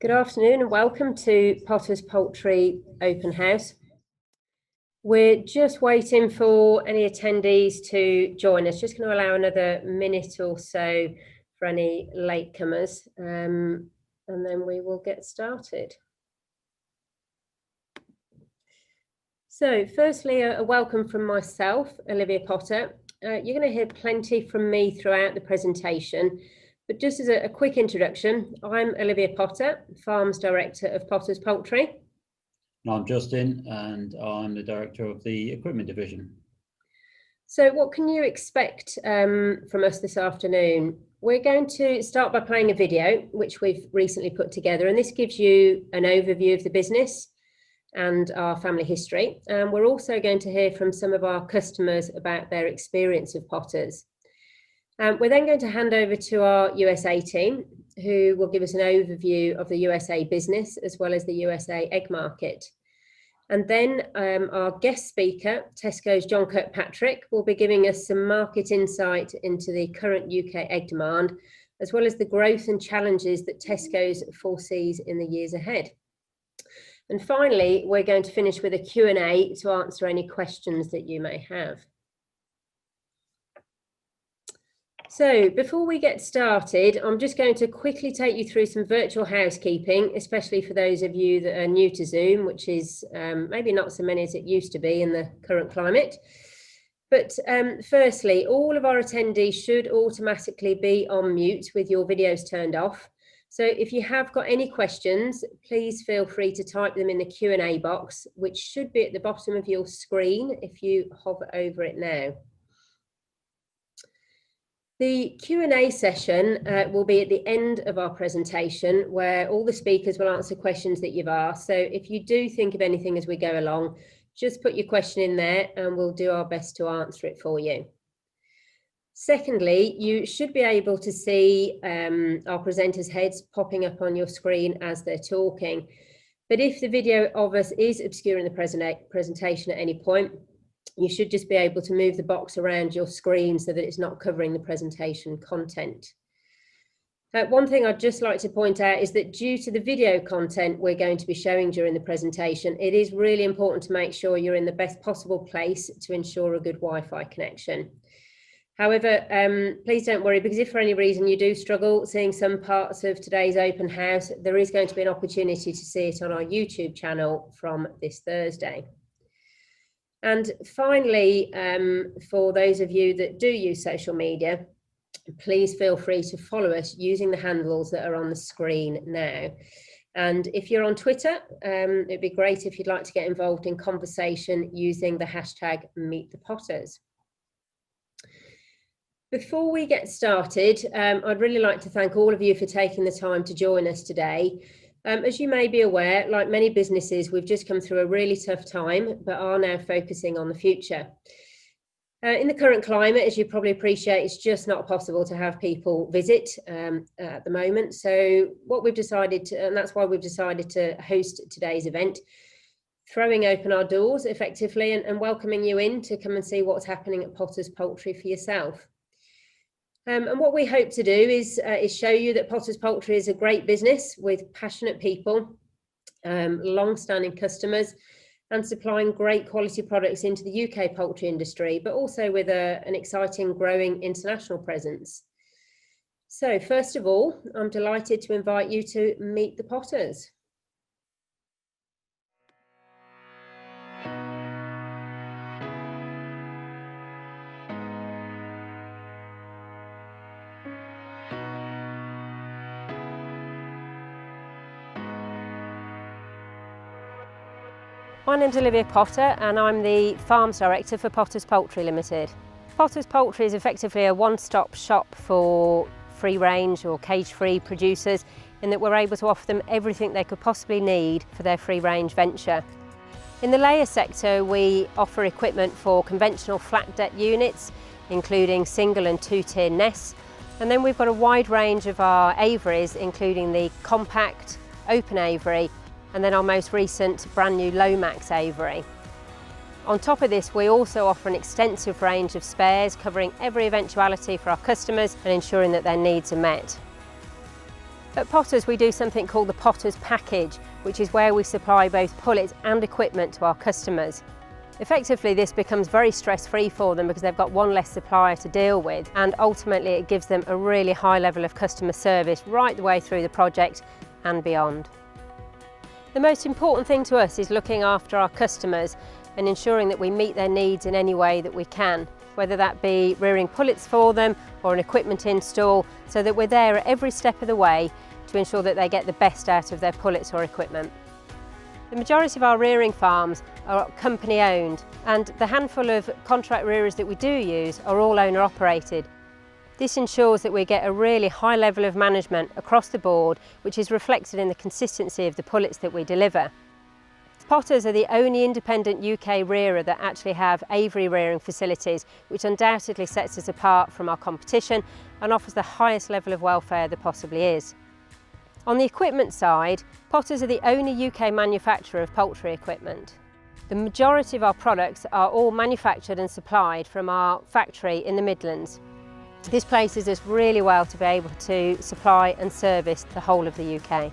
Good afternoon and welcome to Potters Poultry Open House. We're just waiting for any attendees to join us. Just going to allow another minute or so for any latecomers, and then we will get started. So firstly, a welcome from myself, Olivia Potter. You're going to hear plenty from me throughout the presentation. But just as a quick introduction, I'm Olivia Potter, Farms Director of Potters Poultry. And I'm Justin, and I'm the Director of the Equipment Division. So what can you expect from us this afternoon? We're going to start by playing a video, which we've recently put together, and this gives you an overview of the business and our family history. And we're also going to hear from some of our customers about their experience of Potters. We're then going to hand over to our USA team, who will give us an overview of the USA business as well as the USA egg market. And then our guest speaker, Tesco's John Kirkpatrick, will be giving us some market insight into the current UK egg demand, as well as the growth and challenges that Tesco's foresees in the years ahead. And finally, we're going to finish with a Q&A to answer any questions that you may have. So before we get started, I'm just going to quickly take you through some virtual housekeeping, especially for those of you that are new to Zoom, which is maybe not so many as it used to be in the current climate. But firstly, all of our attendees should automatically be on mute with your videos turned off. So if you have got any questions, please feel free to type them in the Q&A box, which should be at the bottom of your screen if you hover over it now. The Q&A session will be at the end of our presentation, where all the speakers will answer questions that you've asked. So if you do think of anything as we go along, just put your question in there and we'll do our best to answer it for you. Secondly, you should be able to see our presenters' heads popping up on your screen as they're talking. But if the video of us is obscuring the presentation at any point, you should just be able to move the box around your screen so that it's not covering the presentation content. One thing I'd just like to point out is that due to the video content we're going to be showing during the presentation, it is really important to make sure you're in the best possible place to ensure a good Wi-Fi connection. However, please don't worry, because if for any reason you do struggle seeing some parts of today's open house, there is going to be an opportunity to see it on our YouTube channel from this Thursday. And finally, for those of you that do use social media, please feel free to follow us using the handles that are on the screen now. And if you're on Twitter, it'd be great if you'd like to get involved in conversation using the hashtag #MeetThePotters. Before we get started, I'd really like to thank all of you for taking the time to join us today. As you may be aware, like many businesses, we've just come through a really tough time, but are now focusing on the future. In the current climate, as you probably appreciate, it's just not possible to have people visit at the moment. So what we've decided to, and that's why we've decided to host today's event, throwing open our doors effectively and welcoming you in to come and see what's happening at Potters Poultry for yourself. And what we hope to do is show you that Potters Poultry is a great business with passionate people, long-standing customers, and supplying great quality products into the UK poultry industry, but also with an exciting, growing international presence. So first of all, I'm delighted to invite you to meet the Potters. My name's Olivia Potter and I'm the Farms Director for Potters Poultry Limited. Potters Poultry is effectively a one-stop shop for free-range or cage-free producers, in that we're able to offer them everything they could possibly need for their free-range venture. In the layer sector, we offer equipment for conventional flat deck units, including single and two-tier nests, and then we've got a wide range of our aviaries, including the compact, open aviary, and then our most recent brand new Lomax aviary. On top of this, we also offer an extensive range of spares covering every eventuality for our customers and ensuring that their needs are met. At Potters we do something called the Potters package, which is where we supply both pullets and equipment to our customers. Effectively, this becomes very stress-free for them because they've got one less supplier to deal with, and ultimately it gives them a really high level of customer service right the way through the project and beyond. The most important thing to us is looking after our customers and ensuring that we meet their needs in any way that we can, whether that be rearing pullets for them or an equipment install, so that we're there at every step of the way to ensure that they get the best out of their pullets or equipment. The majority of our rearing farms are company owned, and the handful of contract rearers that we do use are all owner operated. This ensures that we get a really high level of management across the board, which is reflected in the consistency of the pullets that we deliver. Potters are the only independent UK rearer that actually have Avery rearing facilities, which undoubtedly sets us apart from our competition and offers the highest level of welfare there possibly is. On the equipment side, Potters are the only UK manufacturer of poultry equipment. The majority of our products are all manufactured and supplied from our factory in the Midlands. This places us really well to be able to supply and service the whole of the UK.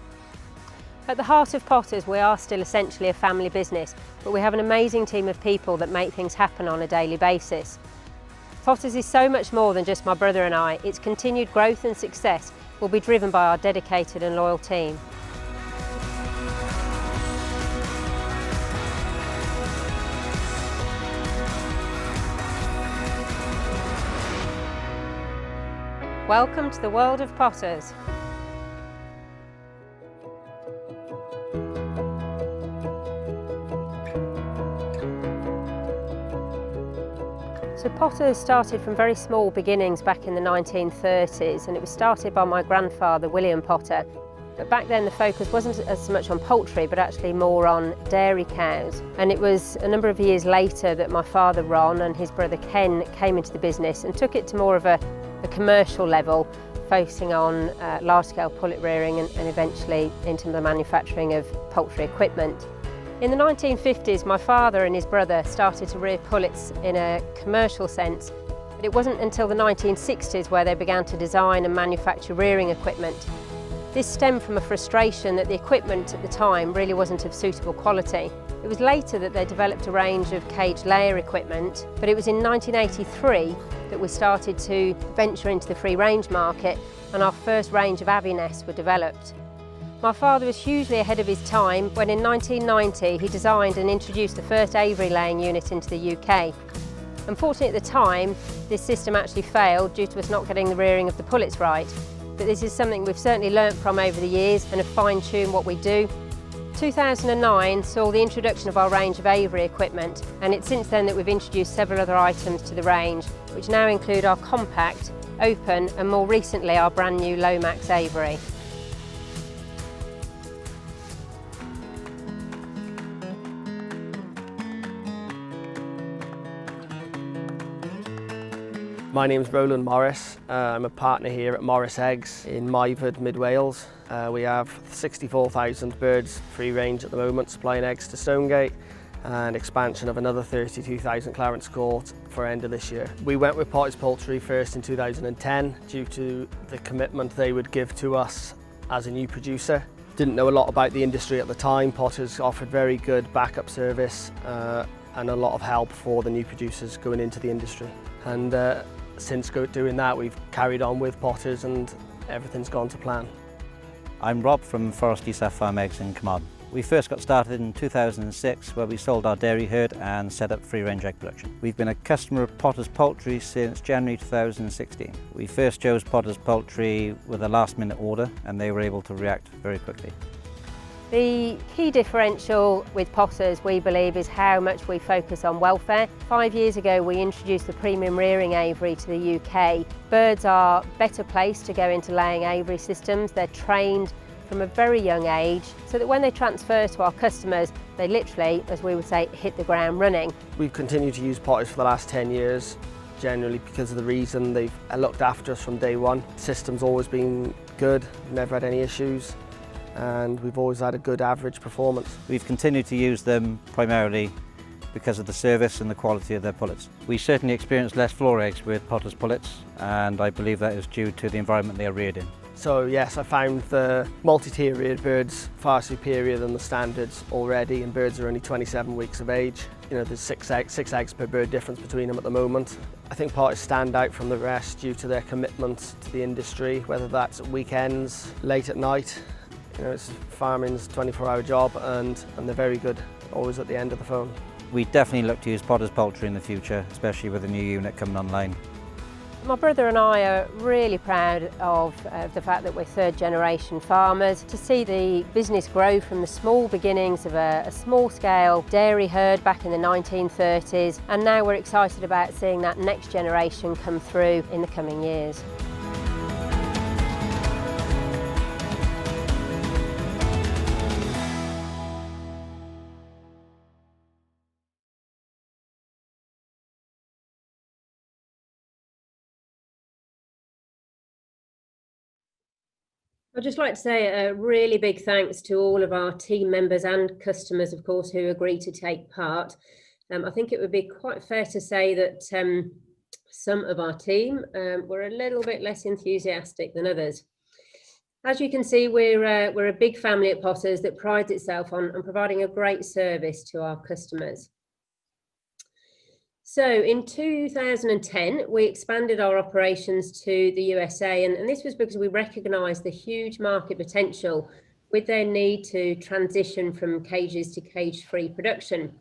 At the heart of Potters, we are still essentially a family business, but we have an amazing team of people that make things happen on a daily basis. Potters is so much more than just my brother and I. Its continued growth and success will be driven by our dedicated and loyal team. Welcome to the world of Potters. So Potters started from very small beginnings back in the 1930s, and it was started by my grandfather, William Potter. But back then the focus wasn't as much on poultry, but actually more on dairy cows. And it was a number of years later that my father, Ron, and his brother, Ken, came into the business and took it to more of a commercial level, focusing on large-scale pullet rearing and eventually into the manufacturing of poultry equipment. In the 1950s, my father and his brother started to rear pullets in a commercial sense, but it wasn't until the 1960s where they began to design and manufacture rearing equipment. This stemmed from a frustration that the equipment at the time really wasn't of suitable quality. It was later that they developed a range of cage layer equipment, but it was in 1983 that we started to venture into the free range market and our first range of Avery nests were developed. My father was hugely ahead of his time when in 1990 he designed and introduced the first Avery laying unit into the UK. Unfortunately at the time, this system actually failed due to us not getting the rearing of the pullets right. But this is something we've certainly learnt from over the years and have fine-tuned what we do. 2009 saw the introduction of our range of Avery equipment, and it's since then that we've introduced several other items to the range, which now include our compact, open and more recently our brand new Lomax Avery. My name's Roland Morris. I'm a partner here at Morris Eggs in Myford, Mid Wales. We have 64,000 birds free range at the moment, supplying eggs to Stonegate, and expansion of another 32,000 Clarence Court for end of this year. We went with Potters Poultry first in 2010 due to the commitment they would give to us as a new producer. Didn't know a lot about the industry at the time. Potters offered very good backup service and a lot of help for the new producers going into the industry. And since doing that, we've carried on with Potters and everything's gone to plan. I'm Rob from Forest East Farm Eggs in Carmarthen. We first got started in 2006 where we sold our dairy herd and set up free range egg production. We've been a customer of Potters Poultry since January 2016. We first chose Potters Poultry with a last minute order and they were able to react very quickly. The key differential with Potters, we believe, is how much we focus on welfare. 5 years ago we introduced the premium rearing Avery to the UK. Birds are better placed to go into laying Avery systems. They're trained from a very young age so that when they transfer to our customers, they literally, as we would say, hit the ground running. We've continued to use Potters for the last 10 years, generally because of the reason they've looked after us from day one. The system's always been good, never had any issues, and we've always had a good average performance. We've continued to use them primarily because of the service and the quality of their pullets. We certainly experienced less floor eggs with Potters pullets, and I believe that is due to the environment they are reared in. So yes, I found the multi-tier reared birds far superior than the standards already, and birds are only 27 weeks of age. You know, there's six eggs per bird difference between them at the moment. I think Potters stand out from the rest due to their commitment to the industry, whether that's at weekends, late at night. You know, farming's a 24-hour job, and they're very good, always at the end of the phone. We definitely look to use Potters Poultry in the future, especially with the new unit coming online. My brother and I are really proud of the fact that we're third generation farmers. To see the business grow from the small beginnings of a small scale dairy herd back in the 1930s, and now we're excited about seeing that next generation come through in the coming years. I'd just like to say a really big thanks to all of our team members and customers, of course, who agreed to take part. I think it would be quite fair to say that some of our team were a little bit less enthusiastic than others. As you can see, we're a big family at Potters that prides itself on providing a great service to our customers. So in 2010, we expanded our operations to the USA, and this was because we recognised the huge market potential with their need to transition from cages to cage-free production.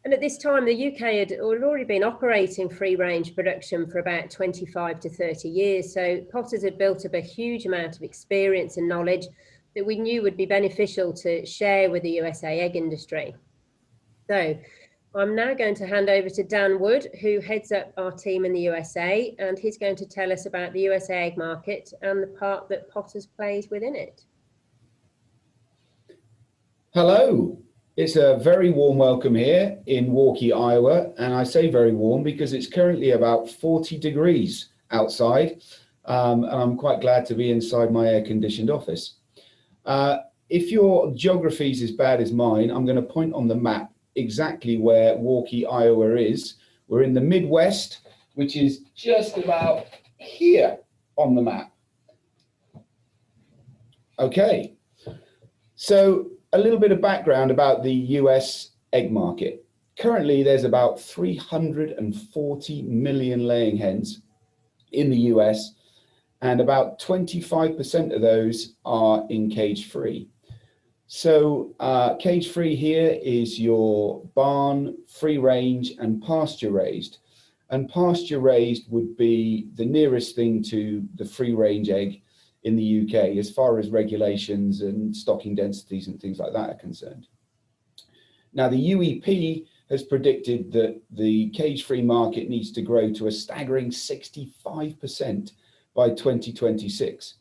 And at this time, the UK had already been operating free-range production for about 25 to 30 years. So Potters had built up a huge amount of experience and knowledge that we knew would be beneficial to share with the USA egg industry. So I'm now going to hand over to Dan Wood, who heads up our team in the USA, and he's going to tell us about the USA egg market and the part that Potters plays within it. Hello, it's a very warm welcome here in Walkie, Iowa, and I say very warm because it's currently about 40 degrees outside, and I'm quite glad to be inside my air-conditioned office. If your geography is as bad as mine, I'm going to point on the map exactly where Walkie, Iowa is. We're in the Midwest, which is just about here on the map. Okay, so a little bit of background about the US egg market. Currently, there's about 340 million laying hens in the US, and about 25% of those are in cage-free. So cage-free here is your barn, free range, and pasture raised. And pasture raised would be the nearest thing to the free range egg in the UK as far as regulations and stocking densities and things like that are concerned. Now the UEP has predicted that the cage-free market needs to grow to a staggering 65% by 2026.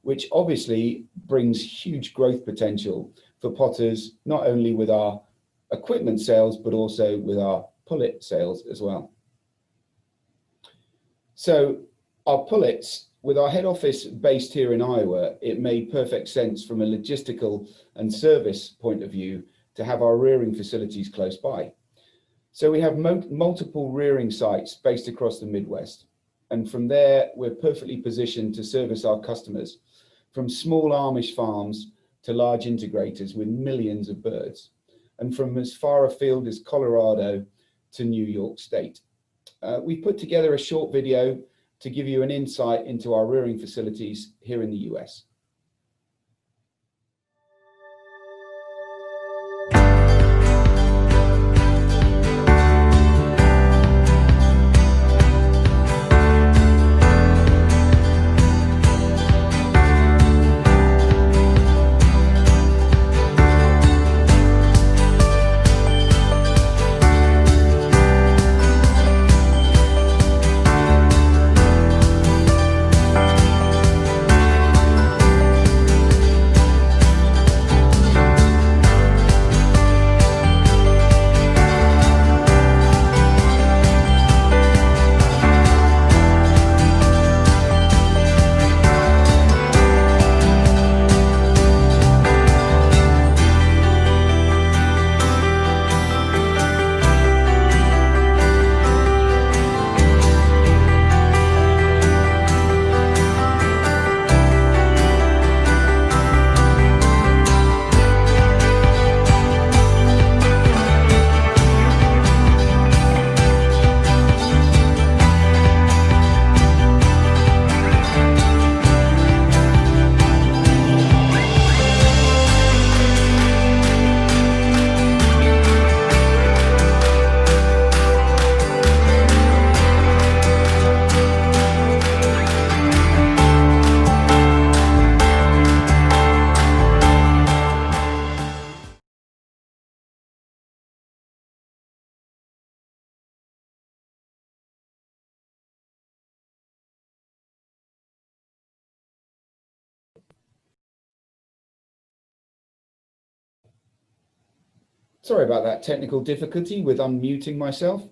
Which obviously brings huge growth potential for Potters, not only with our equipment sales, but also with our pullet sales as well. So our pullets, with our head office based here in Iowa, it made perfect sense from a logistical and service point of view to have our rearing facilities close by. So we have multiple rearing sites based across the Midwest. And from there, we're perfectly positioned to service our customers, from small Amish farms to large integrators with millions of birds, and from as far afield as Colorado to New York State. We put together a short video to give you an insight into our rearing facilities here in the US. Sorry about that technical difficulty with unmuting myself.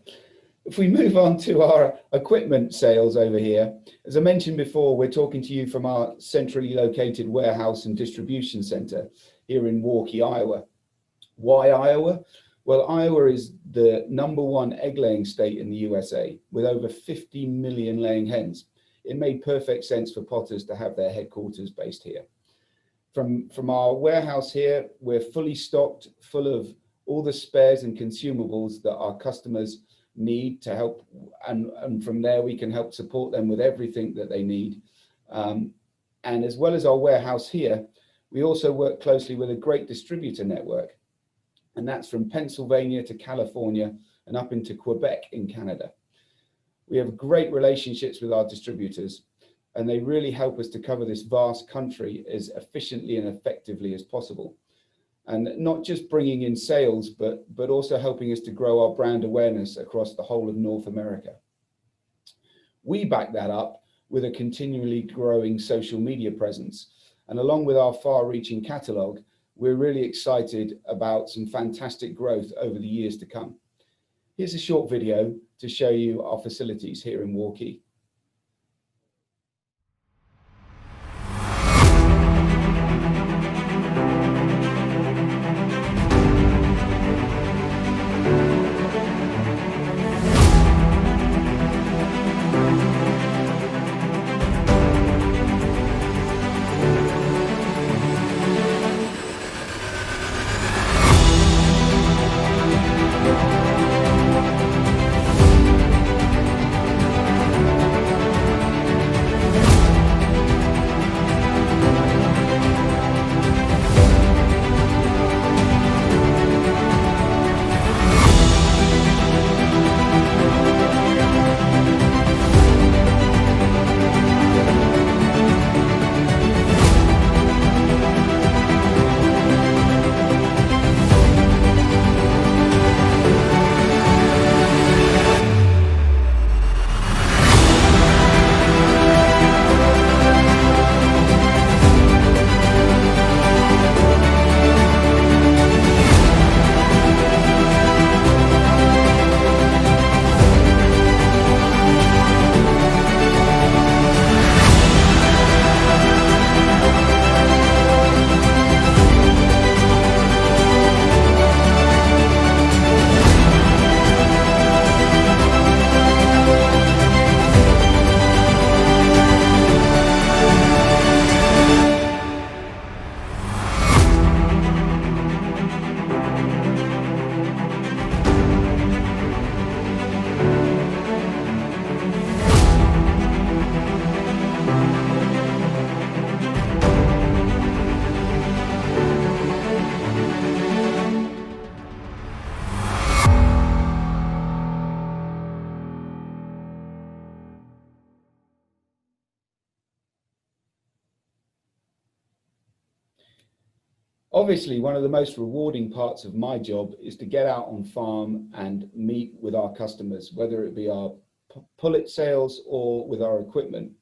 If we move on to our equipment sales over here, as I mentioned before, we're talking to you from our centrally located warehouse and distribution center here in Waukee, Iowa. Why Iowa? Well, Iowa is the #1 egg-laying state in the USA with over 50 million laying hens. It made perfect sense for Potters to have their headquarters based here. From our warehouse here, we're fully stocked, full of all the spares and consumables that our customers need to help, and from there we can help support them with everything that they need. And as well as our warehouse here, we also work closely with a great distributor network, and that's from Pennsylvania to California and up into Quebec in Canada. We have great relationships with our distributors, and they really help us to cover this vast country as efficiently and effectively as possible. And not just bringing in sales, but also helping us to grow our brand awareness across the whole of North America. We back that up with a continually growing social media presence. And along with our far-reaching catalogue, we're really excited about some fantastic growth over the years to come. Here's a short video to show you our facilities here in Waukee. Obviously, one of the most rewarding parts of my job is to get out on farm and meet with our customers, whether it be our pullet sales or with our equipment.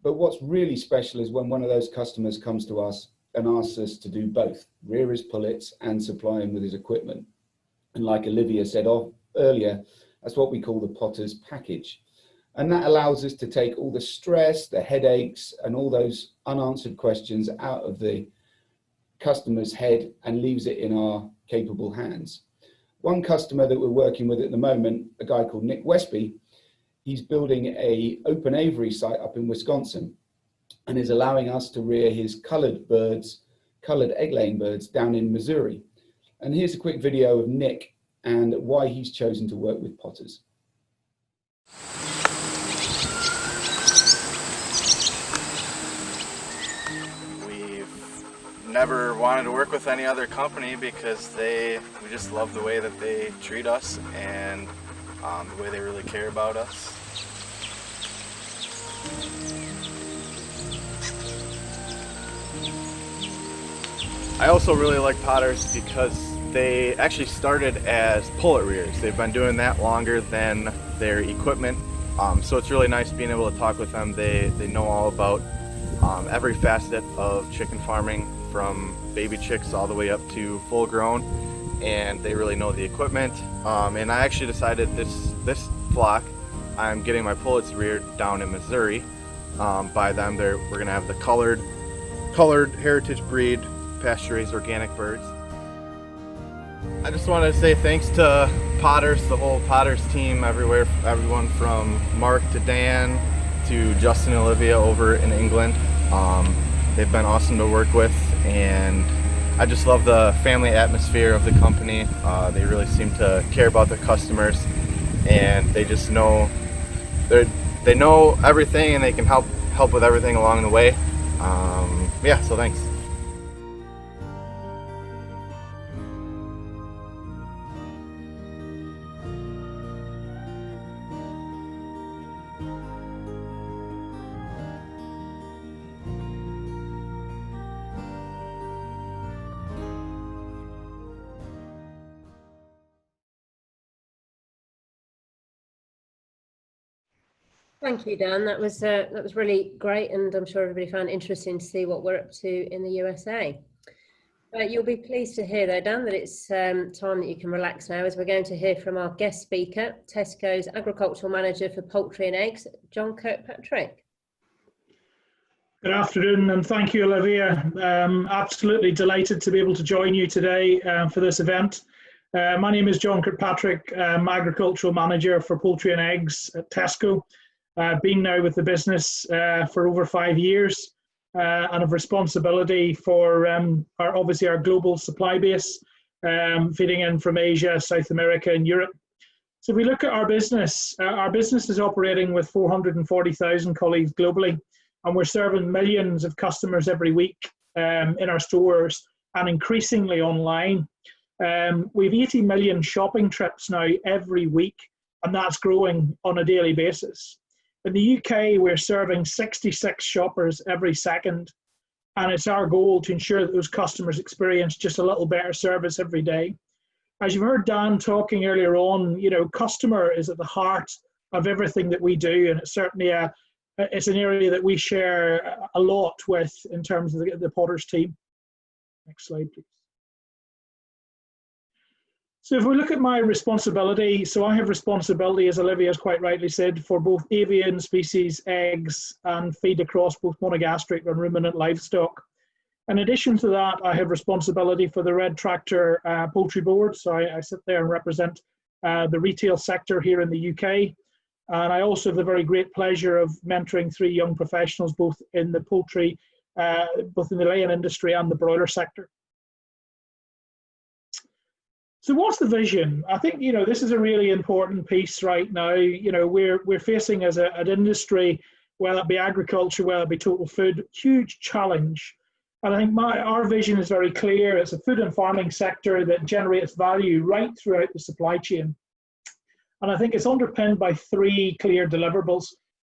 But what's really special is when one of those customers comes to us and asks us to do both, rear his pullets and supply him with his equipment. And like Olivia said earlier, that's what we call the Potters package. And that allows us to take all the stress, the headaches, and all those unanswered questions out of the customer's head and leaves it in our capable hands. One customer that we're working with at the moment, a guy called Nick Westby, he's building a open Avery site up in Wisconsin and is allowing us to rear his coloured egg-laying birds down in Missouri. And here's a quick video of Nick and why he's chosen to work with Potters. Never wanted to work with any other company because we just love the way that they treat us and the way they really care about us. I also really like Potters because they actually started as pullet rears. They've been doing that longer than their equipment, so it's really nice being able to talk with them. They know all about every facet of chicken farming, from baby chicks all the way up to full grown, and they really know the equipment. And I actually decided this flock, I'm getting my pullets reared down in Missouri by them. We're gonna have the colored heritage breed, pasture-raised organic birds. I just wanted to say thanks to Potters, the whole Potters team everywhere, everyone from Mark to Dan to Justin and Olivia over in England. They've been awesome to work with, and I just love the family atmosphere of the company. They really seem to care about their customers, and they just know they know everything, and they can help with everything along the way. Yeah, so thanks. Thank you, Dan. That was really great, and I'm sure everybody found it interesting to see what we're up to in the USA. You'll be pleased to hear, though, Dan, that it's time that you can relax now, as we're going to hear from our guest speaker, Tesco's Agricultural Manager for Poultry and Eggs, John Kirkpatrick. Good afternoon, and thank you, Olivia. Absolutely delighted to be able to join you today for this event. My name is John Kirkpatrick. I'm Agricultural Manager for Poultry and Eggs at Tesco. I've been now with the business for over 5 years and have responsibility for obviously our global supply base, feeding in from Asia, South America and Europe. So if we look at our business is operating with 440,000 colleagues globally, and we're serving millions of customers every week in our stores and increasingly online. We've 80 million shopping trips now every week, and that's growing on a daily basis. In the UK, we're serving 66 shoppers every second, and it's our goal to ensure that those customers experience just a little better service every day. As you've heard Dan talking earlier on, customer is at the heart of everything that we do, and it's certainly it's an area that we share a lot with in terms of the Potters team. Next slide, please. So if we look at my responsibility, so I have responsibility, as Olivia has quite rightly said, for both avian species, eggs, and feed across both monogastric and ruminant livestock. In addition to that, I have responsibility for the Red Tractor Poultry Board. So I sit there and represent the retail sector here in the UK. And I also have the very great pleasure of mentoring 3 young professionals, both in the poultry, both in the laying industry and the broiler sector. So what's the vision? I think, this is a really important piece right now. We're facing as an industry, whether it be agriculture, whether it be total food, huge challenge. And I think our vision is very clear. It's a food and farming sector that generates value right throughout the supply chain. And I think it's underpinned by 3 clear deliverables: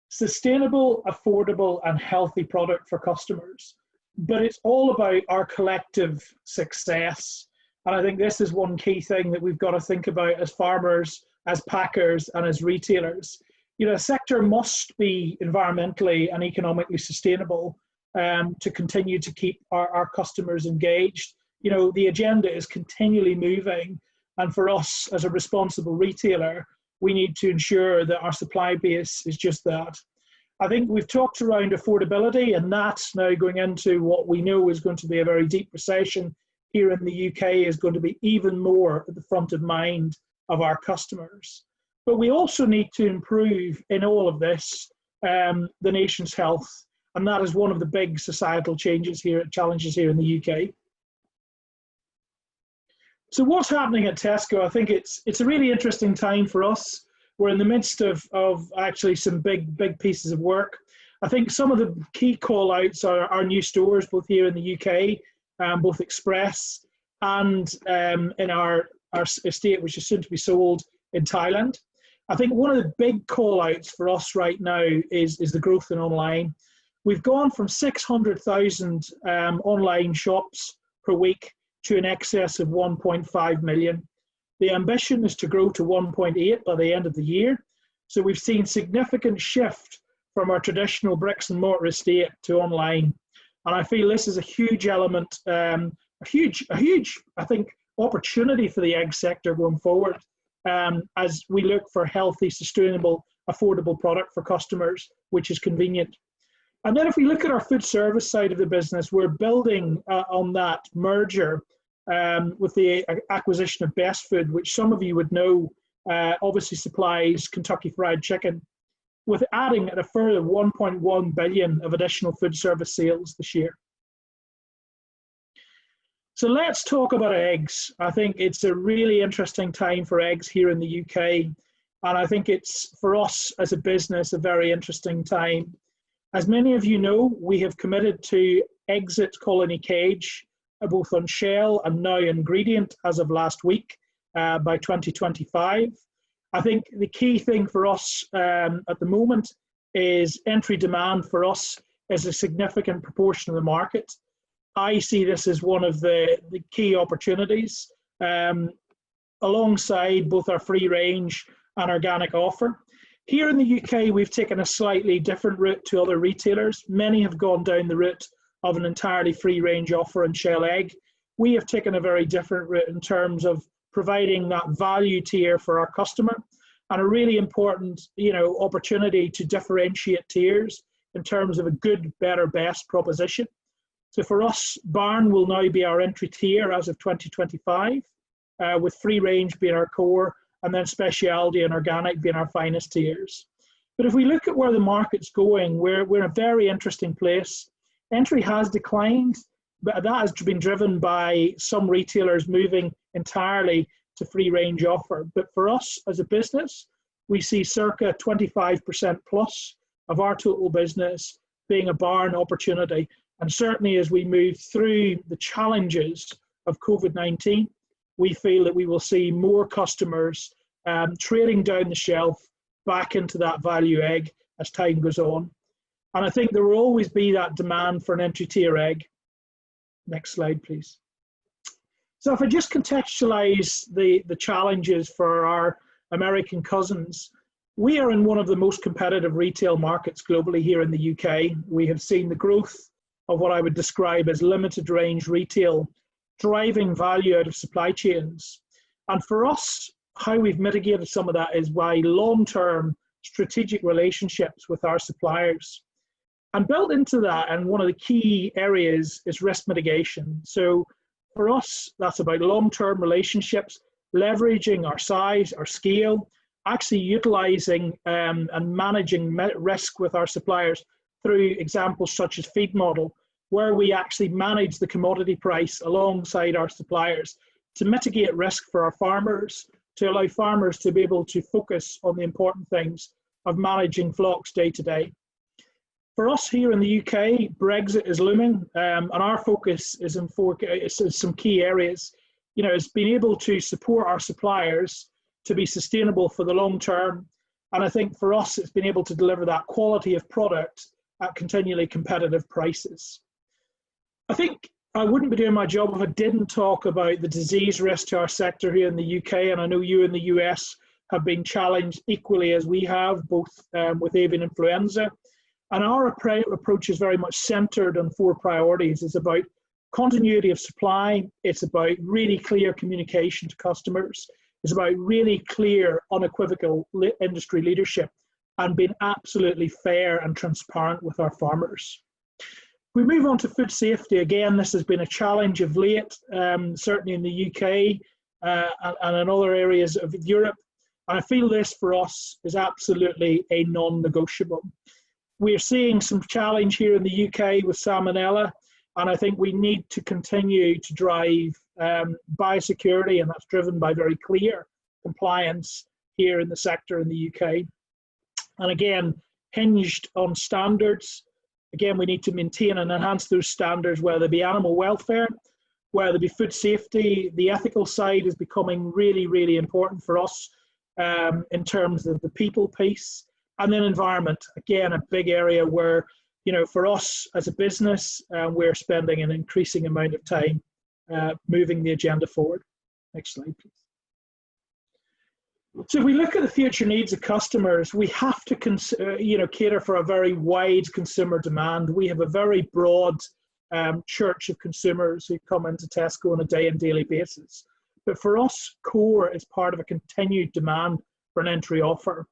sustainable, affordable, and healthy product for customers. But it's all about our collective success. And I think this is one key thing that we've got to think about as farmers, as packers, and as retailers. A sector must be environmentally and economically sustainable to continue to keep our customers engaged. The agenda is continually moving, and for us as a responsible retailer, we need to ensure that our supply base is just that. I think we've talked around affordability, and that's now going into what we know is going to be a very deep recession here in the UK is going to be even more at the front of mind of our customers. But we also need to improve in all of this the nation's health, and that is one of the big societal challenges here in the UK. So what's happening at Tesco? I think it's a really interesting time for us. We're in the midst of actually some big pieces of work. I think some of the key call-outs are our new stores, both here in the UK, both Express and in our estate, which is soon to be sold in Thailand. I think one of the big call-outs for us right now is the growth in online. We've gone from 600,000 online shops per week to an excess of 1.5 million. The ambition is to grow to 1.8 by the end of the year. So we've seen significant shift from our traditional bricks and mortar estate to online. And I feel this is a huge element, a huge, I think, opportunity for the egg sector going forward, as we look for healthy, sustainable, affordable product for customers, which is convenient. And then if we look at our food service side of the business, we're building on that merger with the acquisition of Best Food, which some of you would know obviously supplies Kentucky Fried Chicken, with adding at a further 1.1 billion of additional food service sales this year. So let's talk about eggs. I think it's a really interesting time for eggs here in the UK. And I think it's, for us as a business, a very interesting time. As many of you know, we have committed to exit colony cage, both on shell and now ingredient as of last week by 2025. I think the key thing for us at the moment is entry demand for us is a significant proportion of the market. I see this as one of the key opportunities alongside both our free range and organic offer. Here in the UK, we've taken a slightly different route to other retailers. Many have gone down the route of an entirely free range offer and shell egg. We have taken a very different route in terms of providing that value tier for our customer, and a really important, opportunity to differentiate tiers in terms of a good, better, best proposition. So for us, Barn will now be our entry tier as of 2025, with free range being our core, and then specialty and organic being our finest tiers. But if we look at where the market's going, we're in a very interesting place. Entry has declined, but that has been driven by some retailers moving entirely to free range offer. But for us as a business, we see circa 25% plus of our total business being a Barn opportunity. And certainly as we move through the challenges of COVID-19, we feel that we will see more customers trading down the shelf back into that value egg as time goes on. And I think there will always be that demand for an entry tier egg. Next slide, please. So if I just contextualize the challenges for our American cousins, we are in one of the most competitive retail markets globally here in the UK. We have seen the growth of what I would describe as limited range retail, driving value out of supply chains. And for us, how we've mitigated some of that is by long-term strategic relationships with our suppliers. And built into that, and one of the key areas, is risk mitigation. So for us, that's about long-term relationships, leveraging our size, our scale, actually utilizing and managing risk with our suppliers through examples such as feed model, where we actually manage the commodity price alongside our suppliers to mitigate risk for our farmers, to allow farmers to be able to focus on the important things of managing flocks day to day. For us here in the UK, Brexit is looming, and our focus is in some key areas. It's being able to support our suppliers to be sustainable for the long term. And I think for us, it's been able to deliver that quality of product at continually competitive prices. I think I wouldn't be doing my job if I didn't talk about the disease risk to our sector here in the UK. And I know you in the US have been challenged equally as we have, both with avian influenza. And our approach is very much centered on 4 priorities. It's about continuity of supply. It's about really clear communication to customers. It's about really clear, unequivocal industry leadership, and being absolutely fair and transparent with our farmers. We move on to food safety. Again, this has been a challenge of late, certainly in the UK and in other areas of Europe. And I feel this for us is absolutely a non-negotiable. We're seeing some challenge here in the UK with salmonella, and I think we need to continue to drive biosecurity, and that's driven by very clear compliance here in the sector in the UK. And again, hinged on standards. Again, we need to maintain and enhance those standards, whether they be animal welfare, whether they be food safety. The ethical side is becoming really, really important for us in terms of the people piece. And then environment, again, a big area where, for us as a business, we're spending an increasing amount of time moving the agenda forward. Next slide, please. So if we look at the future needs of customers, we have to cater for a very wide consumer demand. We have a very broad church of consumers who come into Tesco on a day and daily basis. But for us, core is part of a continued demand for an entry offer.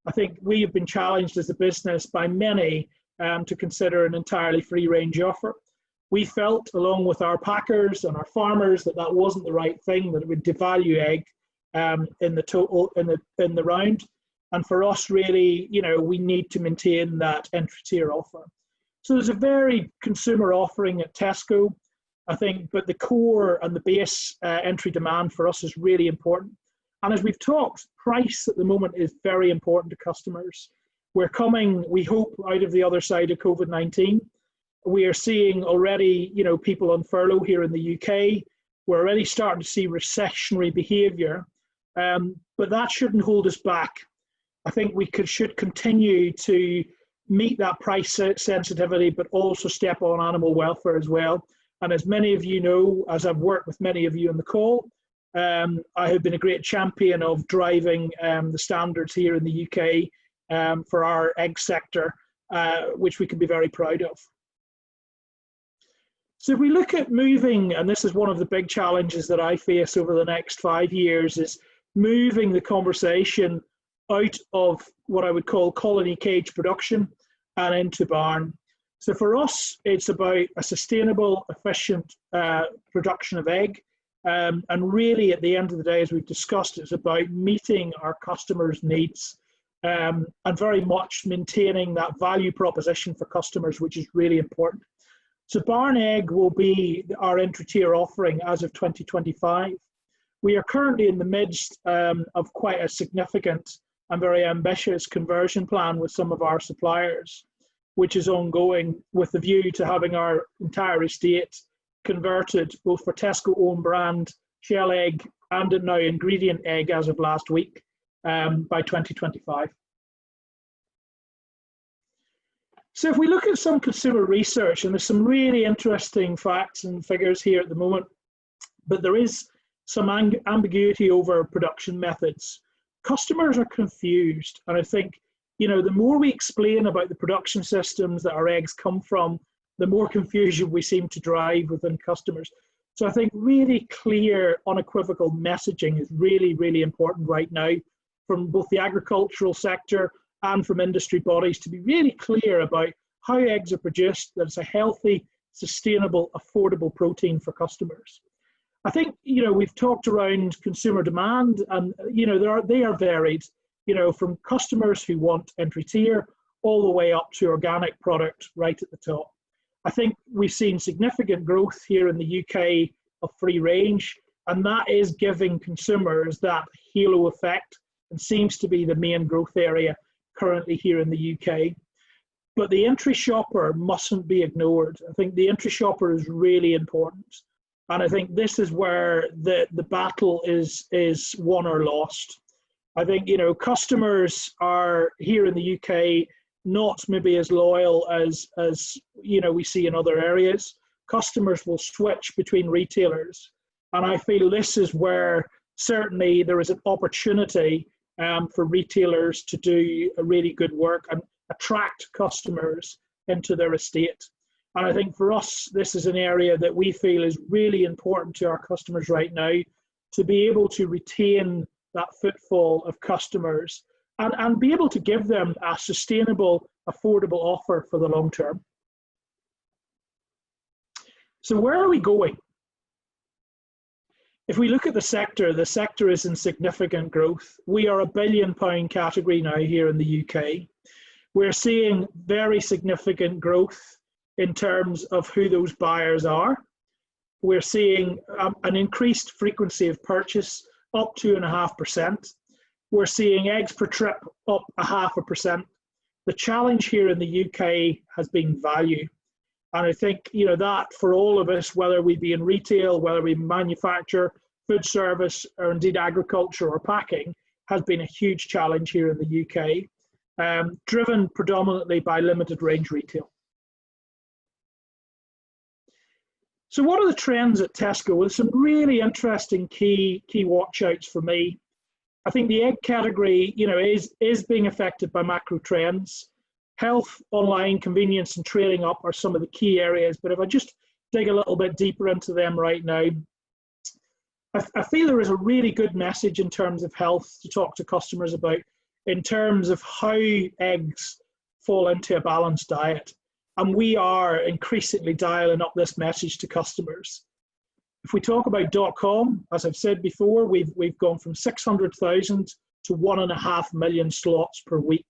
I think we have been challenged as a business by many to consider an entirely free range offer. We felt, along with our packers and our farmers, that that wasn't the right thing, that it would devalue egg in the round. And for us, really, we need to maintain that entry tier offer. So there's a very consumer offering at Tesco, I think, but the core and the base entry demand for us is really important. And as we've talked, price at the moment is very important to customers. We're coming, we hope, out of the other side of COVID-19. We are seeing already, people on furlough here in the UK. We're already starting to see recessionary behaviour, but that shouldn't hold us back. I think we should continue to meet that price sensitivity, but also step on animal welfare as well. And as many of you know, as I've worked with many of you on the call, I have been a great champion of driving the standards here in the UK for our egg sector, which we can be very proud of. So if we look at moving, and this is one of the big challenges that I face over the next 5 years, is moving the conversation out of what I would call colony cage production and into barn. So for us, it's about a sustainable, efficient production of egg. And really, at the end of the day, as we've discussed, it's about meeting our customers' needs and very much maintaining that value proposition for customers, which is really important. So barn egg will be our entry tier offering as of 2025. We are currently in the midst of quite a significant and very ambitious conversion plan with some of our suppliers, which is ongoing with the view to having our entire estate converted both for Tesco own brand shell egg and now ingredient egg as of last week by 2025. So if we look at some consumer research, and there's some really interesting facts and figures here at the moment, but there is some ambiguity over production methods. Customers are confused, and I think the more we explain about the production systems that our eggs come from, the more confusion we seem to drive within customers. So I think really clear, unequivocal messaging is really, really important right now from both the agricultural sector and from industry bodies to be really clear about how eggs are produced, that it's a healthy, sustainable, affordable protein for customers. I think, we've talked around consumer demand, and, they are varied, from customers who want entry tier all the way up to organic product right at the top. I think we've seen significant growth here in the UK of free range, and that is giving consumers that halo effect and seems to be the main growth area currently here in the UK. But the entry shopper mustn't be ignored. I think the entry shopper is really important. And I think this is where the battle is won or lost. I think, customers are here in the UK not maybe as loyal as we see in other areas. Customers will switch between retailers. And I feel this is where certainly there is an opportunity for retailers to do a really good work and attract customers into their estate. And I think for us, this is an area that we feel is really important to our customers right now, to be able to retain that footfall of customers and be able to give them a sustainable, affordable offer for the long term. So where are we going? If we look at the sector is in significant growth. We are £1 billion category now here in the UK. We're seeing very significant growth in terms of who those buyers are. We're seeing an increased frequency of purchase up 2.5%. We're seeing eggs per trip up 0.5%. The challenge here in the UK has been value. And I think, that for all of us, whether we be in retail, whether we manufacture, food service, or indeed agriculture or packing, has been a huge challenge here in the UK, driven predominantly by limited range retail. So what are the trends at Tesco? Well, some really interesting key watch outs for me. I think the egg category, is being affected by macro trends. Health, online, convenience, and trading up are some of the key areas. But if I just dig a little bit deeper into them right now, I feel there is a really good message in terms of health to talk to customers about, in terms of how eggs fall into a balanced diet. And we are increasingly dialing up this message to customers. If we talk about .com, as I've said before, we've gone from 600,000 to 1.5 million slots per week.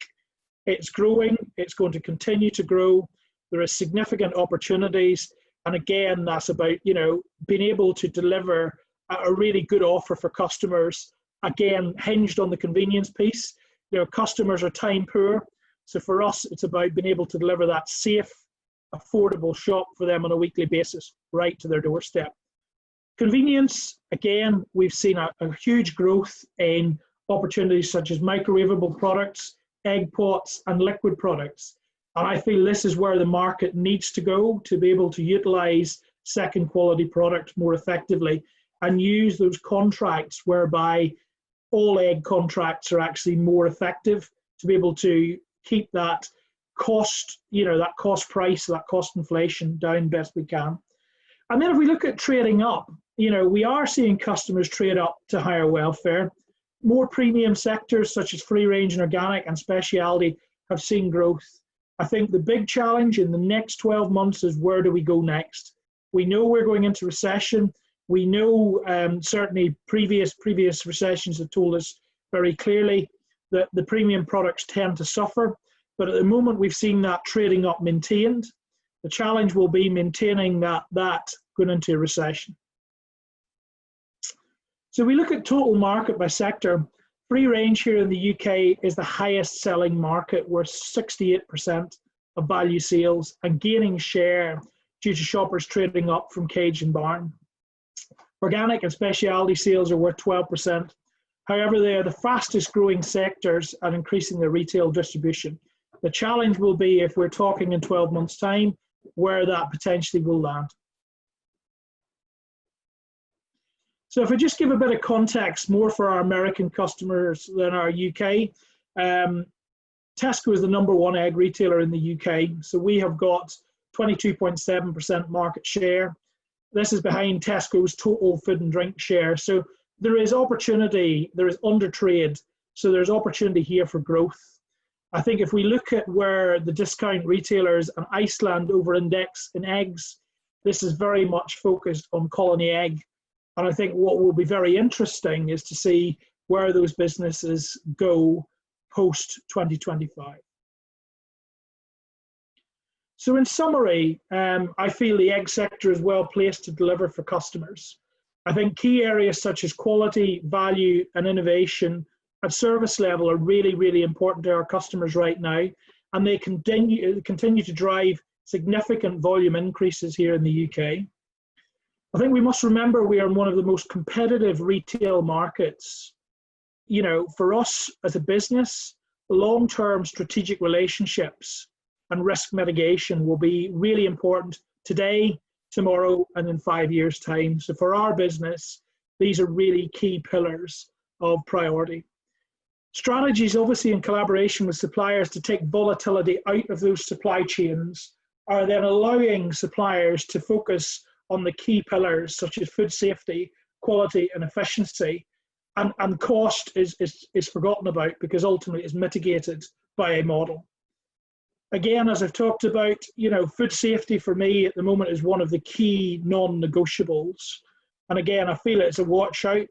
It's growing, it's going to continue to grow. There are significant opportunities. And again, that's about, you know, being able to deliver a really good offer for customers, again, hinged on the convenience piece. You know, customers are time poor. So for us, it's about being able to deliver that safe, affordable shop for them on a weekly basis, right to their doorstep. Convenience, again, we've seen a huge growth in opportunities such as microwavable products, egg pots, and liquid products. And I feel this is where the market needs to go to be able to utilize second quality product more effectively and use those contracts whereby all egg contracts are actually more effective to be able to keep that cost, you know, that cost price, that cost inflation down best we can. And then if we look at trading up, you know, we are seeing customers trade up to higher welfare. More premium sectors such as free range and organic and specialty have seen growth. I think the big challenge in the next 12 months is where do we go next? We know we're going into recession. We know certainly previous recessions have told us very clearly that the premium products tend to suffer. But at the moment, we've seen that trading up maintained. The challenge will be maintaining that going into a recession. So we look at total market by sector. Free range here in the UK is the highest selling market, worth 68% of value sales and gaining share due to shoppers trading up from cage and barn. Organic and specialty sales are worth 12%. However, they are the fastest growing sectors at increasing their retail distribution. The challenge will be, if we're talking in 12 months' time, where that potentially will land. So if I just give a bit of context more for our American customers than our UK, Tesco is the #1 egg retailer in the UK. So we have got 22.7% market share. This is behind Tesco's total food and drink share. So there is opportunity, there is undertrade, so there's opportunity here for growth. I think if we look at where the discount retailers and Iceland over-index in eggs, this is very much focused on colony egg. And I think what will be very interesting is to see where those businesses go post-2025. So in summary, I feel the egg sector is well placed to deliver for customers. I think key areas such as quality, value, and innovation at service level are really, really important to our customers right now, and they continue to drive significant volume increases here in the UK. I think we must remember we are in one of the most competitive retail markets. You know, for us as a business, long-term strategic relationships and risk mitigation will be really important today, tomorrow, and in 5 years' time. So for our business, these are really key pillars of priority. Strategies, obviously, in collaboration with suppliers to take volatility out of those supply chains are then allowing suppliers to focus on the key pillars such as food safety, quality, and efficiency. And cost is forgotten about because ultimately it's mitigated by a model. Again, as I've talked about, you know, food safety for me at the moment is one of the key non-negotiables. And again, I feel it's a watch out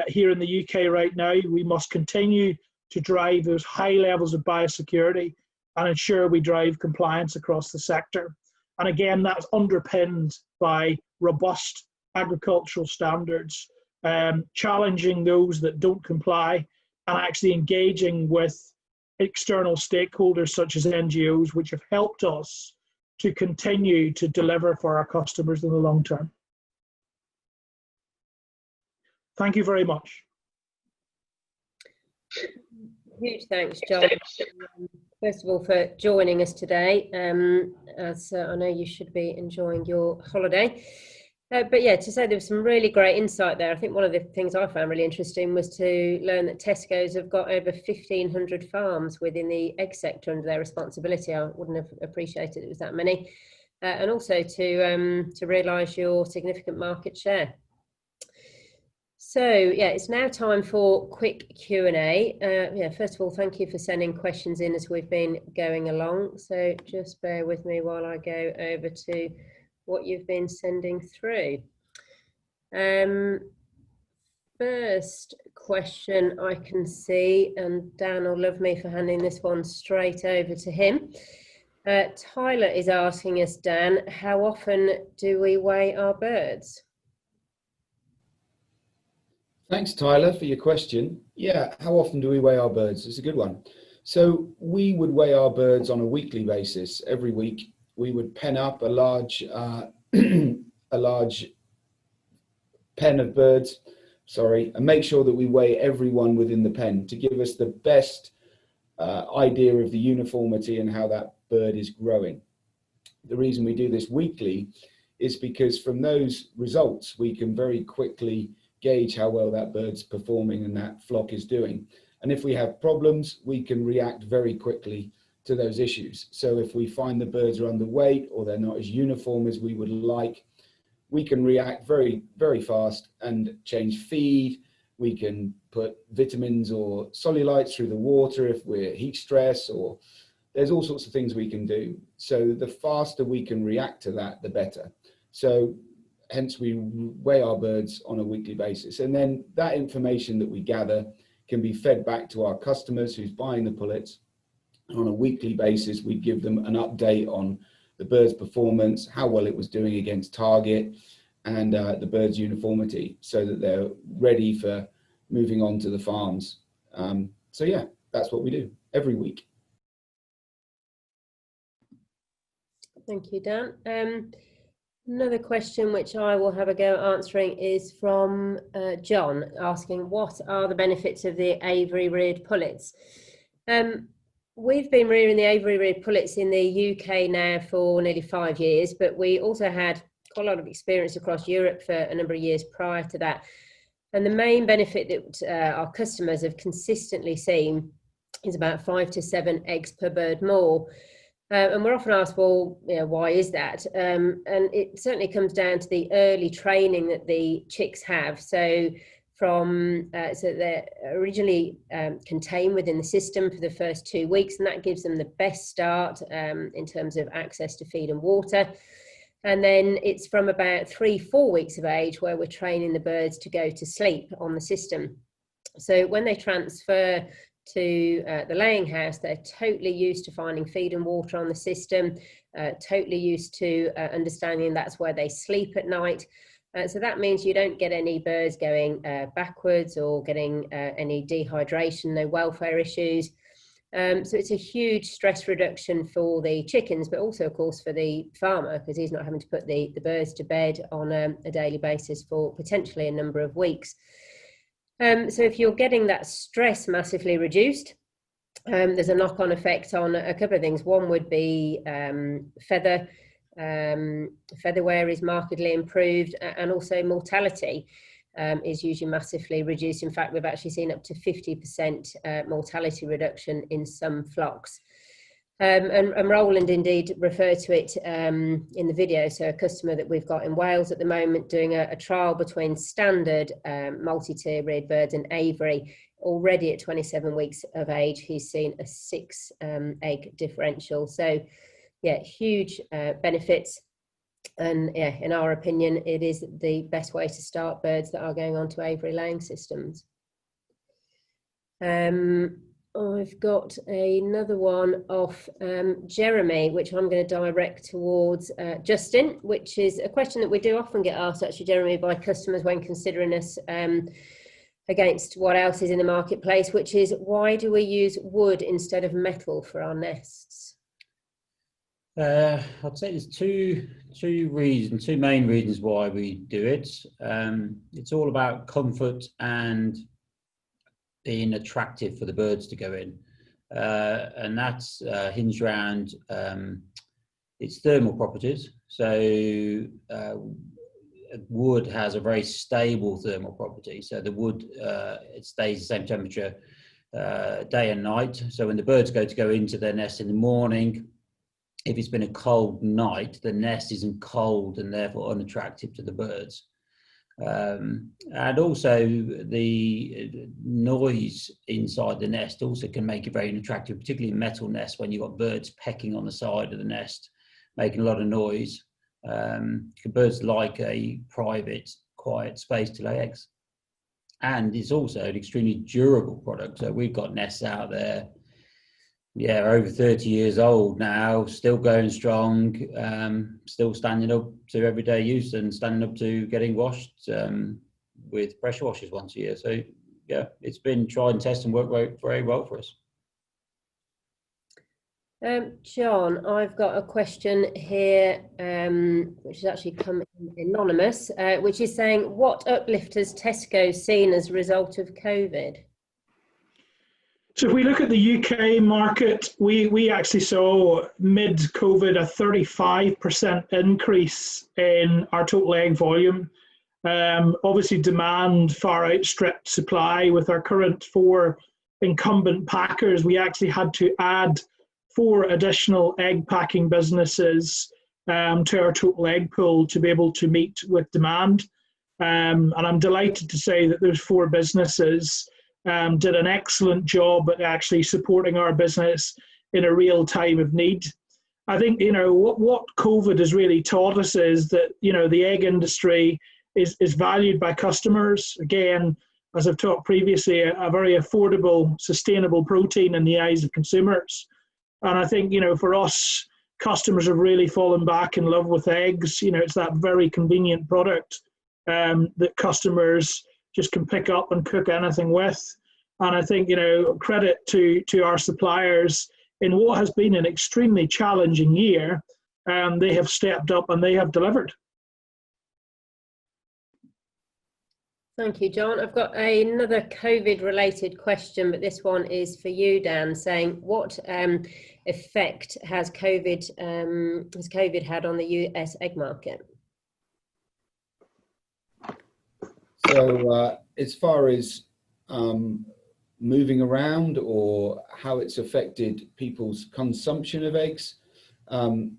here in the UK right now. We must continue to drive those high levels of biosecurity and ensure we drive compliance across the sector. And again, that's underpinned by robust agricultural standards, challenging those that don't comply and actually engaging with external stakeholders such as NGOs, which have helped us to continue to deliver for our customers in the long term. Thank you very much. Huge thanks, John. First of all, for joining us today, as I know you should be enjoying your holiday. But yeah, to say there was some really great insight there. I think one of the things I found really interesting was to learn that Tesco's have got over 1,500 farms within the egg sector under their responsibility. I wouldn't have appreciated it was that many. And also to realise your significant market share. So yeah, it's now time for quick Q&A. Yeah, first of all, thank you for sending questions in as we've been going along. So just bear with me while I go over to what you've been sending through. First question I can see, and Dan will love me for handing this one straight over to him. Tyler is asking us, Dan, how often do we weigh our birds? Thanks, Tyler, for your question. Yeah, how often do we weigh our birds? It's a good one. So we would weigh our birds on a weekly basis. Every week, we would pen up a large, a large pen of birds, and make sure that we weigh everyone within the pen to give us the best idea of the uniformity and how that bird is growing. The reason we do this weekly is because from those results, we can very quickly gauge how well that bird's performing and that flock is doing. And if we have problems, we can react very quickly to those issues. So if we find the birds are underweight or they're not as uniform as we would like, we can react very, very fast and change feed. We can put vitamins or solelytes through the water if we're heat stress, or there's all sorts of things we can do. So the faster we can react to that, the better. So hence we weigh our birds on a weekly basis. And then that information that we gather can be fed back to our customers who's buying the pullets. On a weekly basis, we give them an update on the bird's performance, how well it was doing against target, and the bird's uniformity, so that they're ready for moving on to the farms. So yeah, that's what we do every week. Thank you, Dan. Another question which I will have a go at answering is from John, asking what are the benefits of the Avery reared pullets? We've been rearing the Avery reared pullets in the UK now for nearly 5 years, but we also had quite a lot of experience across Europe for a number of years prior to that. And the main benefit that our customers have consistently seen is about 5 to 7 eggs per bird more. And we're often asked, well, you know, why is that? And it certainly comes down to the early training that the chicks have. So so they're originally contained within the system for the first 2 weeks, and that gives them the best start in terms of access to feed and water. And then it's from about 3-4 weeks of age where we're training the birds to go to sleep on the system. So when they transfer to the laying house, they're totally used to finding feed and water on the system, totally used to understanding that's where they sleep at night. So that means you don't get any birds going backwards or getting any dehydration, no welfare issues. So it's a huge stress reduction for the chickens, but also, of course, for the farmer, because he's not having to put the birds to bed on a daily basis for potentially a number of weeks. So if you're getting that stress massively reduced, there's a knock-on effect on a couple of things. One would be feather wear is markedly improved, and also mortality is usually massively reduced. In fact, we've actually seen up to 50% mortality reduction in some flocks. And Roland indeed referred to it in the video. So a customer that we've got in Wales at the moment doing a trial between standard multi-tier reared birds and Avery. Already at 27 weeks of age, he's seen a 6 egg differential. So yeah, huge benefits. And yeah, in our opinion, it is the best way to start birds that are going on to Avery laying systems. I've got another one off Jeremy, which I'm going to direct towards Justin, which is a question that we do often get asked, actually, Jeremy, by customers when considering us against what else is in the marketplace, which is, why do we use wood instead of metal for our nests? I'd say there's two main reasons why we do it. It's all about comfort and being attractive for the birds to go in, and that's hinged around its thermal properties. So wood has a very stable thermal property, so the wood it stays the same temperature day and night. So when the birds go into their nest in the morning, if it's been a cold night, the nest isn't cold and therefore unattractive to the birds. And also the noise inside the nest also can make it very unattractive, particularly metal nests when you've got birds pecking on the side of the nest, making a lot of noise. Birds like a private, quiet space to lay eggs. And it's also an extremely durable product. So we've got nests out there, over 30 years old now, still going strong, still standing up to everyday use and standing up to getting washed with pressure washers once a year. So yeah, it's been tried and tested and worked very well for us. John, I've got a question here, which has actually come in anonymous, which is saying, what uplift has Tesco seen as a result of COVID? So if we look at the UK market, we actually saw mid-COVID a 35% increase in our total egg volume. Obviously demand far outstripped supply. With our current 4 incumbent packers, we actually had to add 4 additional egg packing businesses to our total egg pool to be able to meet with demand. And I'm delighted to say that those 4 businesses did an excellent job at actually supporting our business in a real time of need. I think, what COVID has really taught us is that, the egg industry is valued by customers. Again, as I've talked previously, a very affordable, sustainable protein in the eyes of consumers. And I think, for us, customers have really fallen back in love with eggs. It's that very convenient product that customers just can pick up and cook anything with. And I think, credit to our suppliers in what has been an extremely challenging year. They have stepped up and they have delivered. Thank you, John. I've got another COVID-related question, but this one is for you, Dan, saying what effect has COVID had on the US egg market? So as far as moving around or how it's affected people's consumption of eggs, from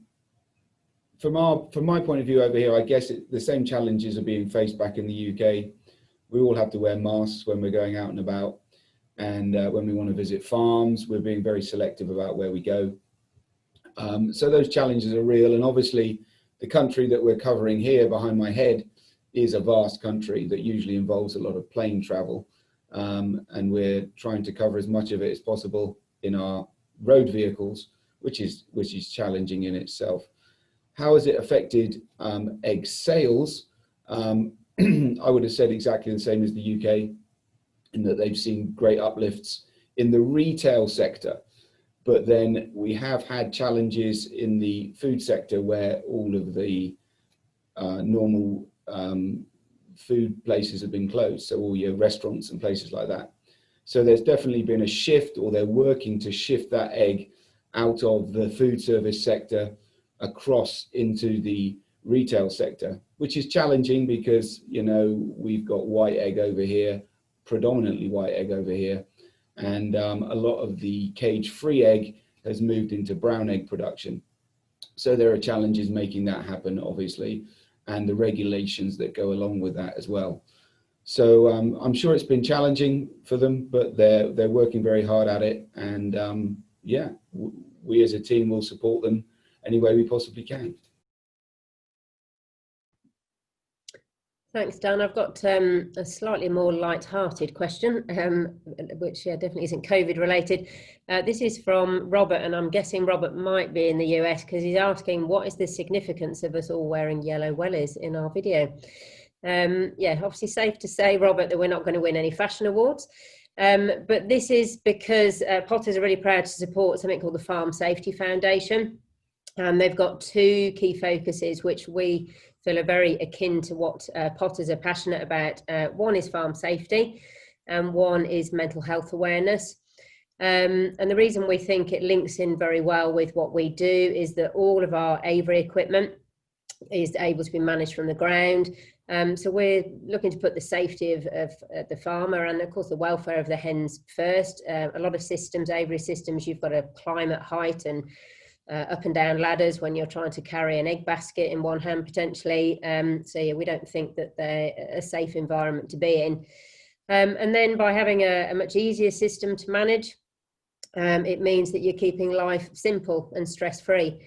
my point of view over here, I guess the same challenges are being faced back in the UK. We all have to wear masks when we're going out and about, and when we want to visit farms, we're being very selective about where we go. So those challenges are real, and obviously the country that we're covering here behind my head is a vast country that usually involves a lot of plane travel, and we're trying to cover as much of it as possible in our road vehicles, which is challenging in itself. How has it affected egg sales? I would have said exactly the same as the UK, in that they've seen great uplifts in the retail sector. But then we have had challenges in the food sector where all of the normal food places have been closed. So all your restaurants and places like that. So there's definitely been a shift, or they're working to shift that egg out of the food service sector across into the retail sector, which is challenging because, we've got white egg over here, predominantly white egg over here. And a lot of the cage-free egg has moved into brown egg production. So there are challenges making that happen, obviously, and the regulations that go along with that as well. So I'm sure it's been challenging for them, but they're working very hard at it. And we as a team will support them any way we possibly can. Thanks, Dan. I've got a slightly more light-hearted question, which definitely isn't COVID related. This is from Robert, and I'm guessing Robert might be in the US because he's asking, what is the significance of us all wearing yellow wellies in our video? Obviously safe to say, Robert, that we're not going to win any fashion awards. But this is because Potters are really proud to support something called the Farm Safety Foundation. And they've got 2 key focuses, which we feel are very akin to what Potters are passionate about. One is farm safety, and one is mental health awareness. And the reason we think it links in very well with what we do is that all of our Avery equipment is able to be managed from the ground. So we're looking to put the safety of the farmer and, of course, the welfare of the hens first. A lot of systems, Avery systems, you've got to climb at height and up and down ladders when you're trying to carry an egg basket in one hand potentially. So yeah, we don't think that they're a safe environment to be in. And then by having a much easier system to manage, it means that you're keeping life simple and stress-free,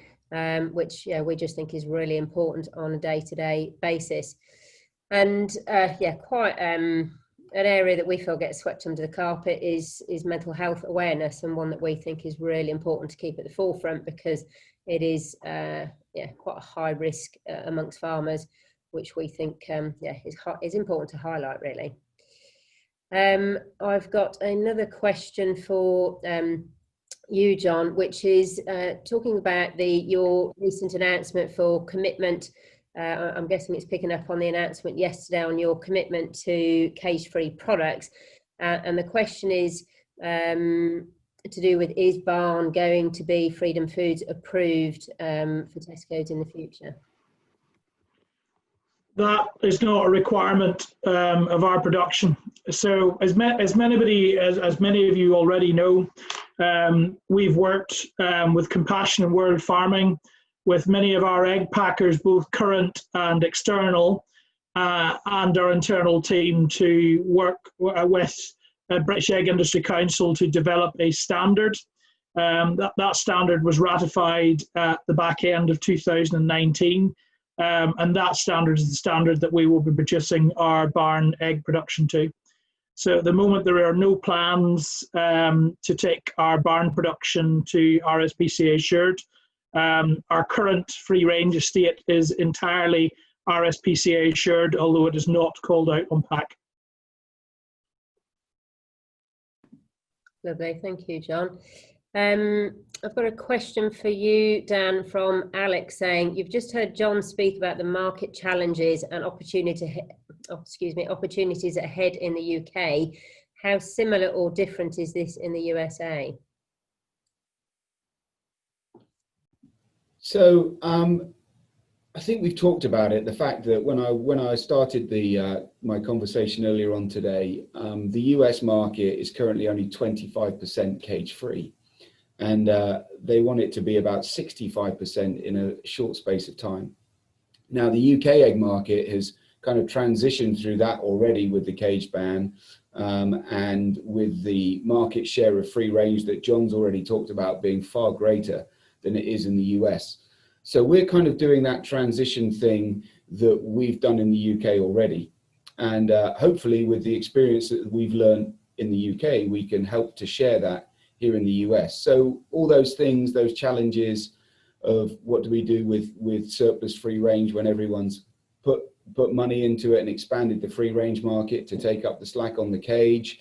which we just think is really important on a day-to-day basis. And quite an area that we feel gets swept under the carpet is mental health awareness, and one that we think is really important to keep at the forefront, because it is quite a high risk amongst farmers, which we think is important to highlight, really. I've got another question for you, John, which is talking about your recent announcement for commitment. I'm guessing it's picking up on the announcement yesterday on your commitment to cage-free products. And the question is to do with, is Barn going to be Freedom Foods approved for Tesco's in the future? That is not a requirement of our production. So as many of you already know, we've worked with Compassion and World Farming with many of our egg packers, both current and external, and our internal team to work with British Egg Industry Council to develop a standard. That standard was ratified at the back end of 2019. And that standard is the standard that we will be producing our barn egg production to. So at the moment, there are no plans to take our barn production to RSPCA assured. Our current free range estate is entirely RSPCA assured, although it is not called out on pack. Lovely, thank you, John. I've got a question for you, Dan, from Alex, saying, you've just heard John speak about the market challenges and opportunities ahead in the UK. How similar or different is this in the USA? So I think we've talked about it. The fact that when I started my conversation earlier on today, the US market is currently only 25% cage free. And they want it to be about 65% in a short space of time. Now, the UK egg market has kind of transitioned through that already with the cage ban and with the market share of free range that John's already talked about being far greater than it is in the US. So we're kind of doing that transition thing that we've done in the UK already. And hopefully with the experience that we've learned in the UK, we can help to share that here in the US. So all those things, those challenges of what do we do with surplus free range when everyone's put money into it and expanded the free range market to take up the slack on the cage,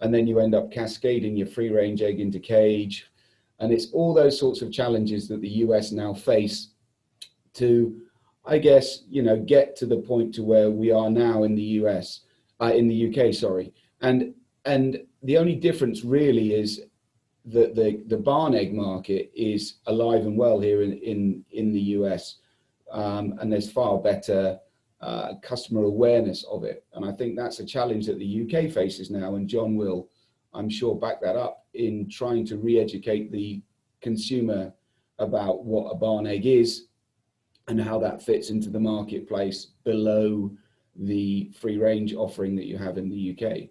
and then you end up cascading your free range egg into cage. And it's all those sorts of challenges that the US now face to, I guess, get to the point to where we are now in the UK, sorry. And the only difference really is that the barn egg market is alive and well here in the US, and there's far better customer awareness of it. And I think that's a challenge that the UK faces now, and John will, I'm sure, back that up in trying to re-educate the consumer about what a barn egg is and how that fits into the marketplace below the free range offering that you have in the UK.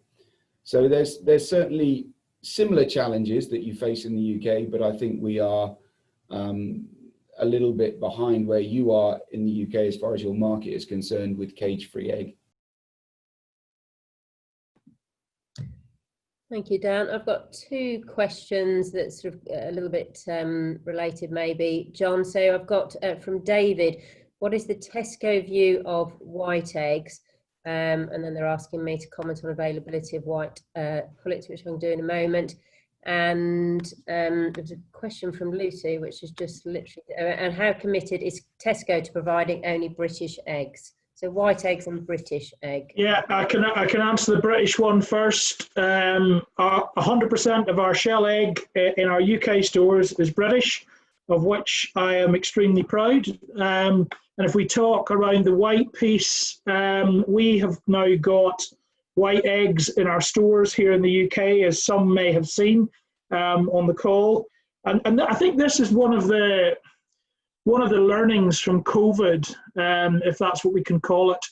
So there's certainly similar challenges that you face in the UK, but I think we are a little bit behind where you are in the UK as far as your market is concerned with cage-free egg. Thank you, Dan. I've got two questions that sort of a little bit related maybe, John. So I've got from David, what is the Tesco view of white eggs? And then they're asking me to comment on availability of white pullets, which I'm doing in a moment. And there's a question from Lucy, which is just literally, and how committed is Tesco to providing only British eggs? So white eggs and British egg. Yeah, I can answer the British one first. 100% of our shell egg in our UK stores is British, of which I am extremely proud. And if we talk around the white piece, we have now got white eggs in our stores here in the UK, as some may have seen on the call. And I think this is one of the learnings from COVID, if that's what we can call it.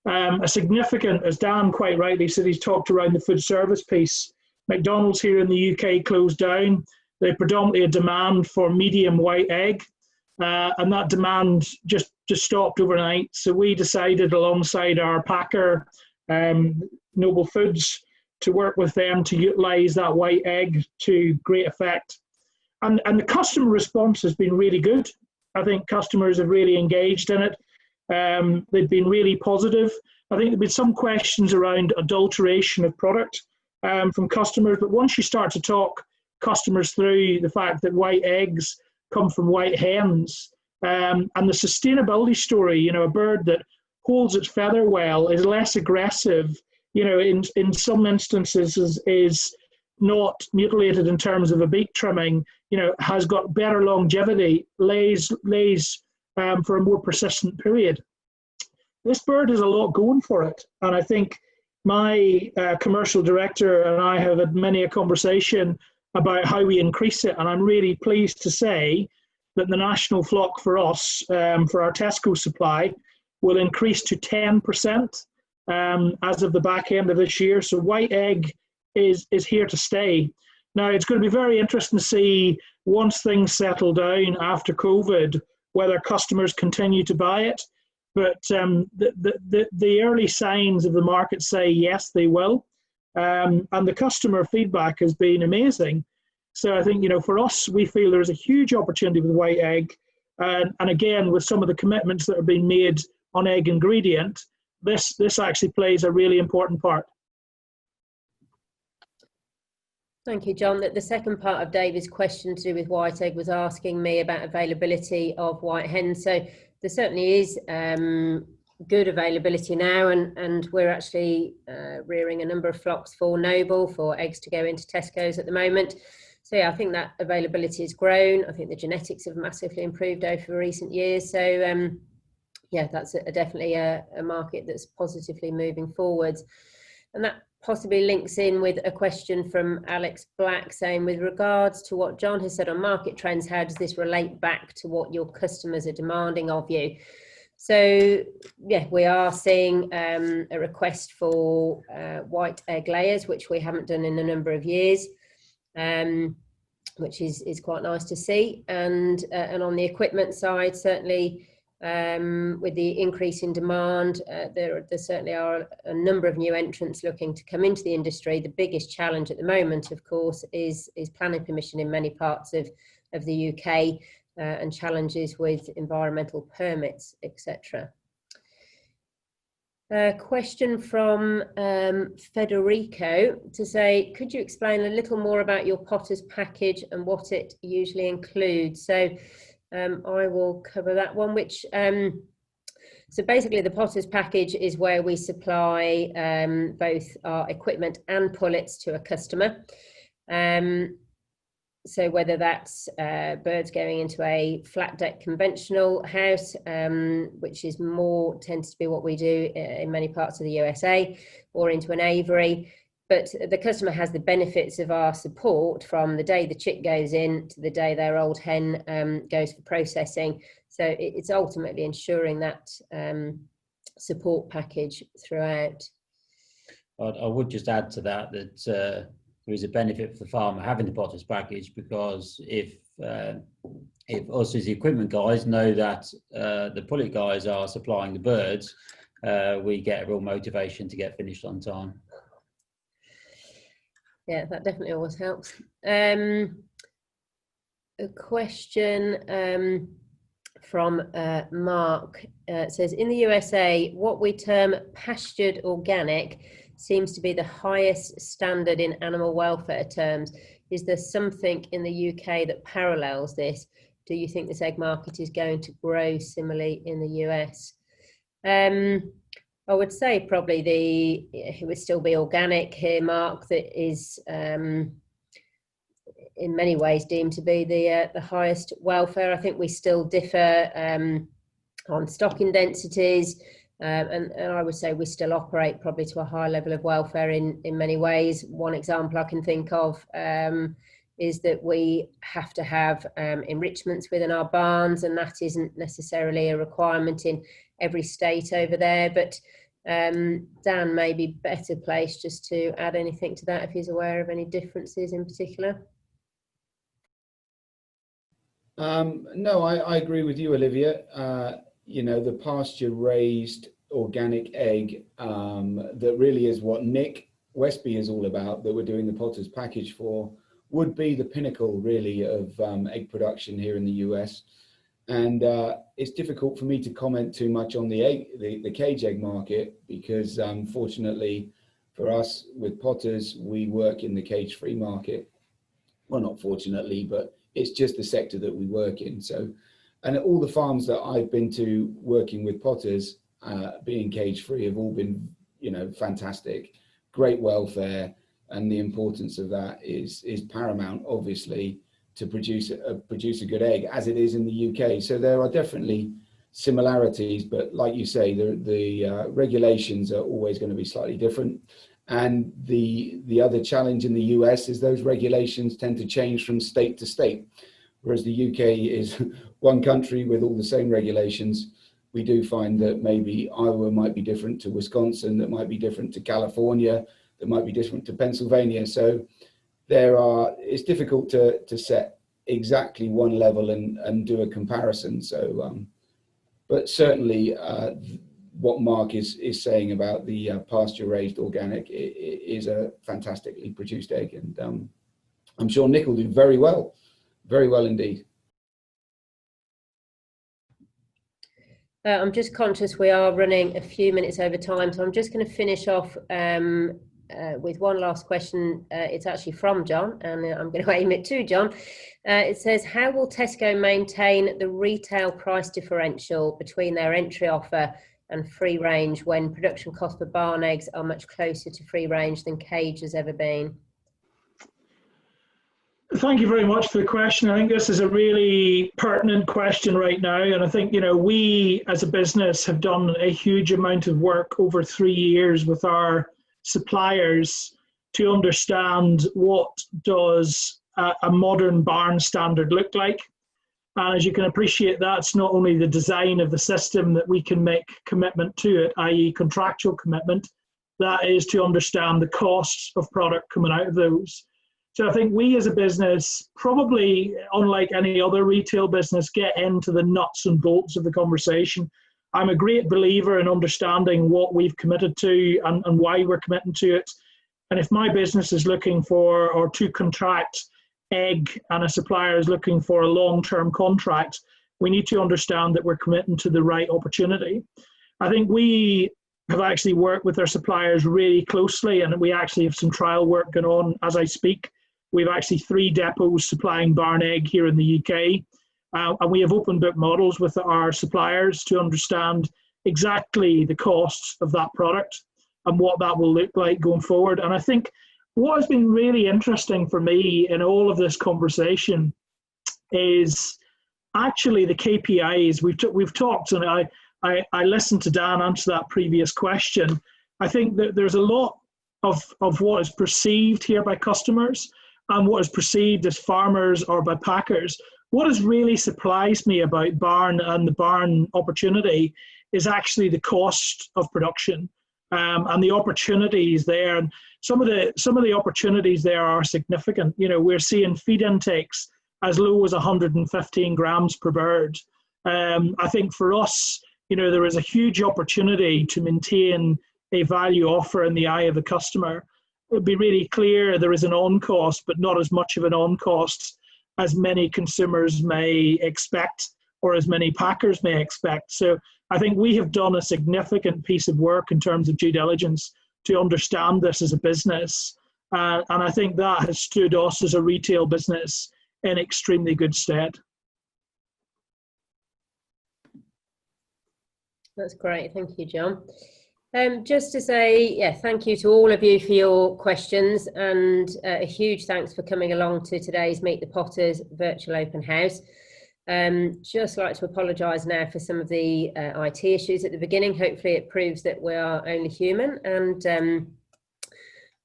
A significant, as Dan quite rightly said, he's talked around the food service piece. McDonald's here in the UK closed down. They predominantly a demand for medium white egg, and that demand just stopped overnight. So we decided alongside our packer, Noble Foods, to work with them to utilise that white egg to great effect. And the customer response has been really good. I think customers have really engaged in it. They've been really positive. I think there have been some questions around adulteration of product from customers, but once you start to talk customers through the fact that white eggs come from white hens, and the sustainability story, a bird that holds its feather well, is less aggressive, in some instances is not mutilated in terms of a beak trimming, has got better longevity, lays for a more persistent period. This bird has a lot going for it. And I think my commercial director and I have had many a conversation about how we increase it. And I'm really pleased to say that the national flock for us, for our Tesco supply, will increase to 10% as of the back end of this year. So white egg is here to stay. Now, it's going to be very interesting to see, once things settle down after COVID, whether customers continue to buy it. But the early signs of the market say yes, they will. And the customer feedback has been amazing. So I think, for us, we feel there's a huge opportunity with white egg. And again, with some of the commitments that are being made on egg ingredient, this actually plays a really important part. Thank you, John. The second part of David's question to do with white egg was asking me about availability of white hens. So there certainly is good availability now, and we're actually rearing a number of flocks for Noble for eggs to go into Tesco's at the moment. So yeah, I think that availability has grown. I think the genetics have massively improved over recent years. So yeah, that's definitely a market that's positively moving forwards. And that possibly links in with a question from Alex Black saying, with regards to what John has said on market trends, how does this relate back to what your customers are demanding of you? So yeah, we are seeing a request for white egg layers, which we haven't done in a number of years, which is quite nice to see. And on the equipment side, certainly, with the increase in demand, there certainly are a number of new entrants looking to come into the industry. The biggest challenge at the moment, of course, is planning permission in many parts of the UK, and challenges with environmental permits, etc. A question from Federico to say, could you explain a little more about your Potters package and what it usually includes? So I will cover that one, which, so basically the Potters package is where we supply both our equipment and pullets to a customer. So whether that's birds going into a flat deck conventional house, which is tends to be what we do in many parts of the USA, or into an Avery. But the customer has the benefits of our support from the day the chick goes in to the day their old hen goes for processing. So it's ultimately ensuring that support package throughout. I would just add to that there is a benefit for the farmer having the Potters package, because if us as the equipment guys know that the pullet guys are supplying the birds, we get a real motivation to get finished on time. Yeah, that definitely always helps. A question from Mark says, in the USA, what we term pastured organic seems to be the highest standard in animal welfare terms. Is there something in the UK that parallels this? Do you think this egg market is going to grow similarly in the US? I would say probably it would still be organic here, Mark, that is in many ways deemed to be the highest welfare. I think we still differ on stocking densities, and I would say we still operate probably to a high level of welfare in many ways. One example I can think of is that we have to have enrichments within our barns, and that isn't necessarily a requirement in every state over there. But Dan may be better placed just to add anything to that if he's aware of any differences in particular. No, I agree with you, Olivia. You know, the pasture raised organic egg, that really is what Nick Westby is all about, that we're doing the Potters package for, would be the pinnacle really of egg production here in the US. And it's difficult for me to comment too much on the cage egg market, because fortunately for us with Potters, we work in the cage-free market. Well, not fortunately, but it's just the sector that we work in. So, and all the farms that I've been to working with Potters, being cage-free, have all been, you know, fantastic, great welfare, and the importance of that is paramount, obviously, to produce a good egg, as it is in the UK. So there are definitely similarities, but like you say, the regulations are always going to be slightly different. And the other challenge in the US is those regulations tend to change from state to state, whereas the UK is one country with all the same regulations. We do find that maybe Iowa might be different to Wisconsin, that might be different to California, that might be different to Pennsylvania. So it's difficult to set exactly one level and do a comparison. So, but certainly what Mark is saying about the pasture raised organic is a fantastically produced egg. And I'm sure Nick will do very well indeed. I'm just conscious we are running a few minutes over time, so I'm just going to finish off with one last question. It's actually from John, and I'm going to aim it to John. It says, how will Tesco maintain the retail price differential between their entry offer and free range when production costs for barn eggs are much closer to free range than cage has ever been? Thank you very much for the question. I think this is a really pertinent question right now. And I think, you know, we as a business have done a huge amount of work over 3 years with our suppliers to understand what does a modern barn standard look like. And as you can appreciate, that's not only the design of the system that we can make commitment to it, i.e. contractual commitment, that is to understand the costs of product coming out of those. So I think we as a business, probably unlike any other retail business, get into the nuts and bolts of the conversation. I'm a great believer in understanding what we've committed to and why we're committing to it. And if my business is looking for or to contract egg and a supplier is looking for a long-term contract, we need to understand that we're committing to the right opportunity. I think we have actually worked with our suppliers really closely, and we actually have some trial work going on as I speak. We've actually 3 depots supplying barn egg here in the UK. And we have open book models with our suppliers to understand exactly the costs of that product and what that will look like going forward. And I think what has been really interesting for me in all of this conversation is actually the KPIs. We've talked, and I listened to Dan answer that previous question. I think that there's a lot of what is perceived here by customers and what is perceived as farmers or by packers. What has really surprised me about barn and the barn opportunity is actually the cost of production and the opportunities there. And some of the opportunities there are significant. You know, we're seeing feed intakes as low as 115 grams per bird. I think for us, you know, there is a huge opportunity to maintain a value offer in the eye of the customer. It would be really clear there is an on-cost, but not as much of an on-cost as many consumers may expect or as many packers may expect. So I think we have done a significant piece of work in terms of due diligence to understand this as a business. And I think that has stood us as a retail business in extremely good stead. That's great. Thank you, John. Just to say, thank you to all of you for your questions, and a huge thanks for coming along to today's Meet the Potters virtual open house. Just like to apologise now for some of the IT issues at the beginning. Hopefully it proves that we are only human, and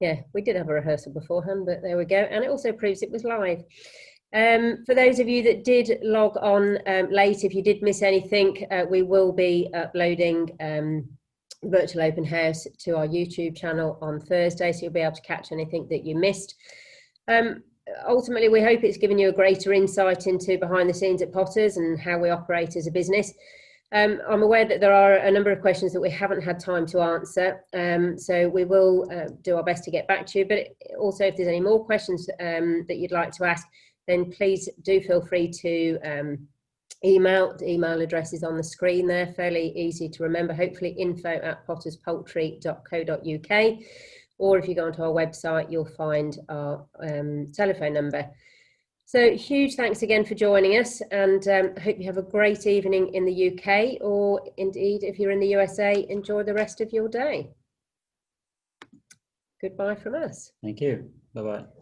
Yeah, we did have a rehearsal beforehand, but there we go. And it also proves it was live. For those of you that did log on late, if you did miss anything, we will be uploading Virtual Open House to our YouTube channel on Thursday, so you'll be able to catch anything that you missed. Ultimately, we hope it's given you a greater insight into behind the scenes at Potters and how we operate as a business. I'm aware that there are a number of questions that we haven't had time to answer, so we will do our best to get back to you. But also, if there's any more questions that you'd like to ask, then please do feel free to email. The email address is on the screen there, fairly easy to remember, hopefully info@potterspoultry.co.uk. Or if you go onto our website, you'll find our telephone number. So huge thanks again for joining us, and I hope you have a great evening in the UK, or indeed, if you're in the USA, enjoy the rest of your day. Goodbye from us. Thank you. Bye-bye.